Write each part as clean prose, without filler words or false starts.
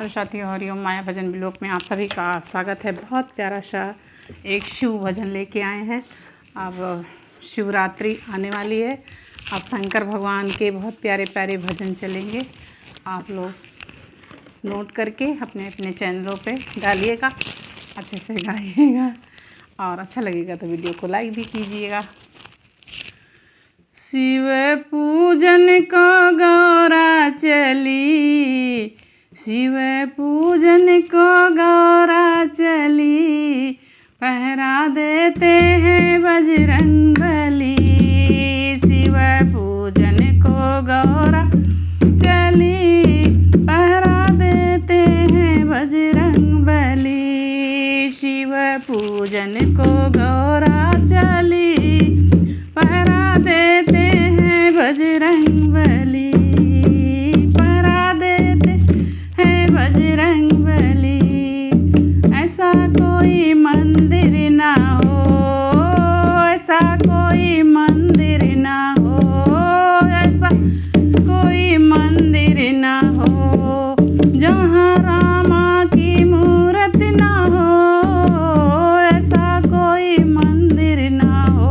और साथियों हरिओम माया भजन ब्लॉग में आप सभी का स्वागत है। बहुत प्यारा सा एक शिव भजन लेके आए हैं। अब शिवरात्रि आने वाली है। अब शंकर भगवान के बहुत प्यारे प्यारे भजन चलेंगे। आप लोग नोट करके अपने अपने चैनलों पे डालिएगा, अच्छे से गाइएगा और अच्छा लगेगा तो वीडियो को लाइक भी कीजिएगा। शिव पूजन को गौरा चली, शिव पूजन को गौरा चली, पहरा देते हैं बजरंग बली। शिव पूजन को गौरा चली, पहरा देते हैं बजरंग बली। शिव पूजन को गौरा चली, पहरा देते हैं बजरंग बली, पहरा देते हैं बजरंग बली। ऐसा कोई मंदिर ना हो, ऐसा कोई मंदिर ना हो, ऐसा कोई मंदिर ना हो जहाँ रामा की मूरत ना हो। ऐसा कोई मंदिर ना हो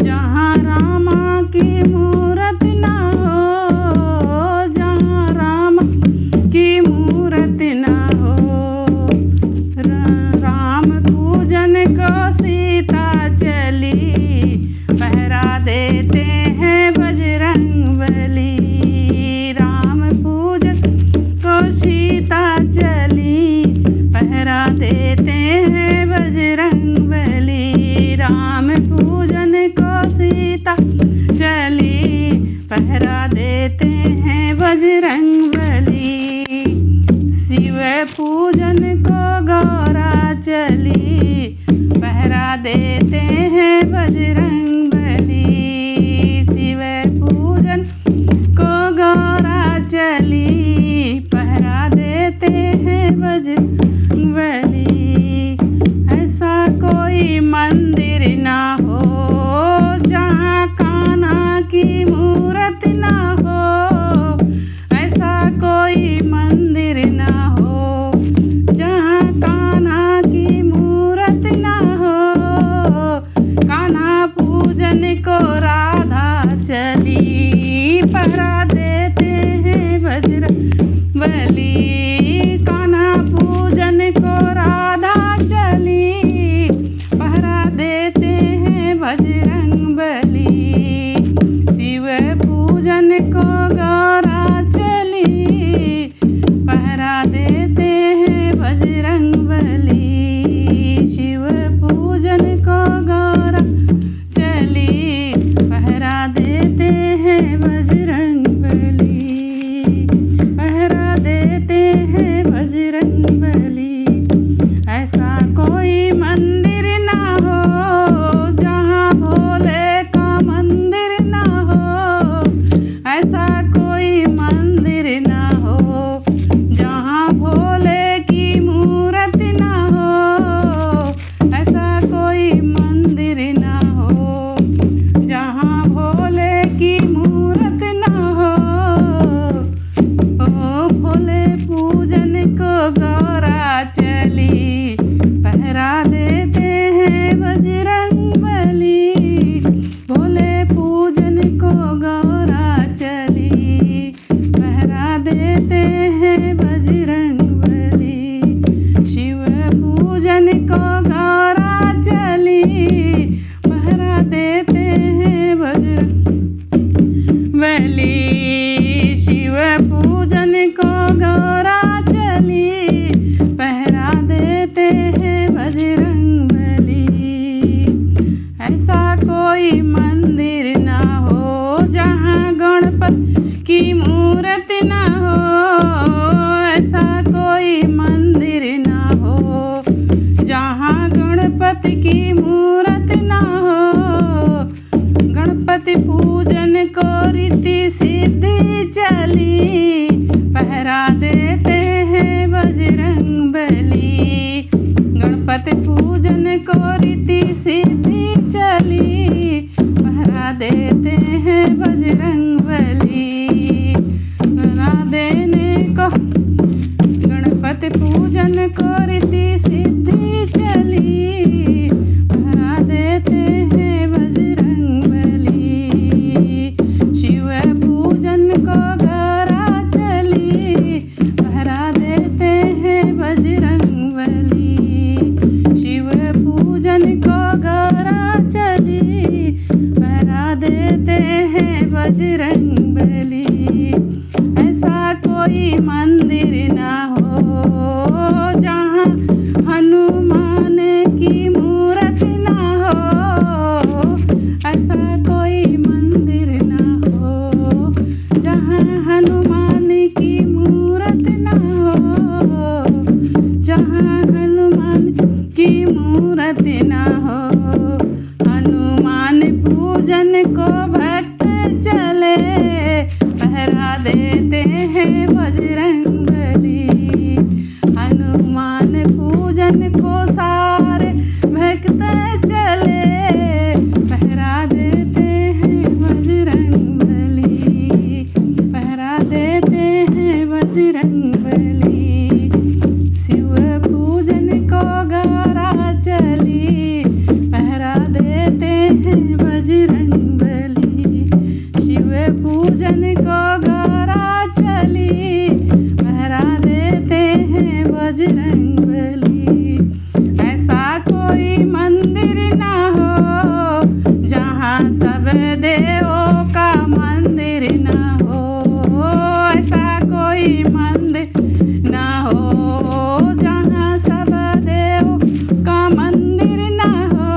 जहाँ रामा की मूरत ना हो, जहाँ रामा की मूरत ना हो। राम पूजन को सीता चली, पहरा देते हैं बजरंग बली। राम पूजन को सीता चली, पहरा देते हैं बजरंग बली। राम पूजन को सीता चली, पहरा देते हैं बजरंग बली। शिव पूजन को गौरा चली, पहरा देते हैं बजरंग बली। शिव पूजन को गौरा चली, पहरा देते हैं बजरंग बली। ऐसा कोई मंदिर ना हो जहाँ कान्हा की मूरत ना हो, ऐसा कोई मंदिर ना हो जहाँ कान्हा की मूरत ना हो। कान्हा पूजन को राधा चली, पहरा देते हैं बजरंग बली। कान्हा पूजन को राधा चली, पहरा देते हैं बजरंग बली। शिव पूजन को गौरा चली, पहरा देते हैं बजरंग बली। शिव पूजन को गौरा चली, पहरा देते हैं बजरंग बली, पहरा देते हैं बजरंग बली। ऐसा कोई मंदिर ना हो जहाँ भोले का मंदिर ना हो, ऐसा कोई मंदिर ना हो जहाँ भोले की मूरत ना हो। ऐसा कोई मंदिर ना हो जहाँ भोले की मूरत ना हो। ओ भोले पूजन को गौरा चली, पहरा देते हैं बजरंग बली। भोले पूजन को गौरा चली, पहरा देते हैं बजरंग बली। शिव पूजन को गौरा चली, पहरा देते हैं बजरंग बली। शिव पूजन को गौरा चली, पहरा देते हैं बजरंग मंदिर ना हो, जहाँ हनुमान की मूरत ना हो, ऐसा कोई मंदिर ना हो, जहाँ हनुमान की मूरत ना हो, जहाँ हनुमान की मूरत ना हो। हनुमान पूजन को भक्त चले, पहरा देते हैं बजरंगबली। हनुमान पूजन को सारे भक्त चले, पहरा देते हैं बजरंगबली, पहरा देते हैं बजरंगबली। शिव पूजन को गौरा चली, पहरा देते हैं बजरंगबली। शिव पूजन को गौरा चली, पहरा देते हैं बजरंगबली। ऐसा कोई मंदिर ना हो, जहाँ सब देवों का मंदिर ना हो, ऐसा कोई मंदिर ना हो, जहाँ सब देवों का मंदिर ना हो।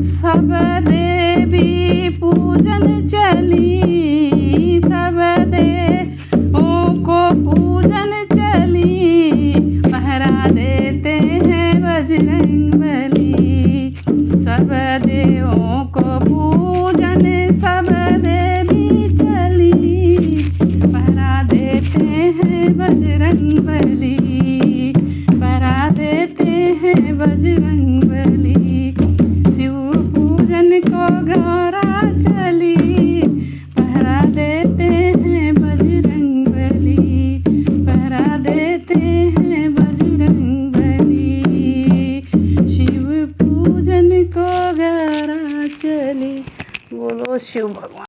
सब देवी पूजन चली, सब देवों को पूजन चली, पहरा देते हैं बजरंगबली। सब देवों को पूजन सब देवी चली, पहरा देते हैं बजरंगबली, पहरा देते हैं बजरंगबली। शिव पूजन को गौरा चली, पहरा देते हैं बजरंगबली, पहरा देते हैं बजरंगबली। शिव पूजन को गौरा चली। बोलो शिव भगवान।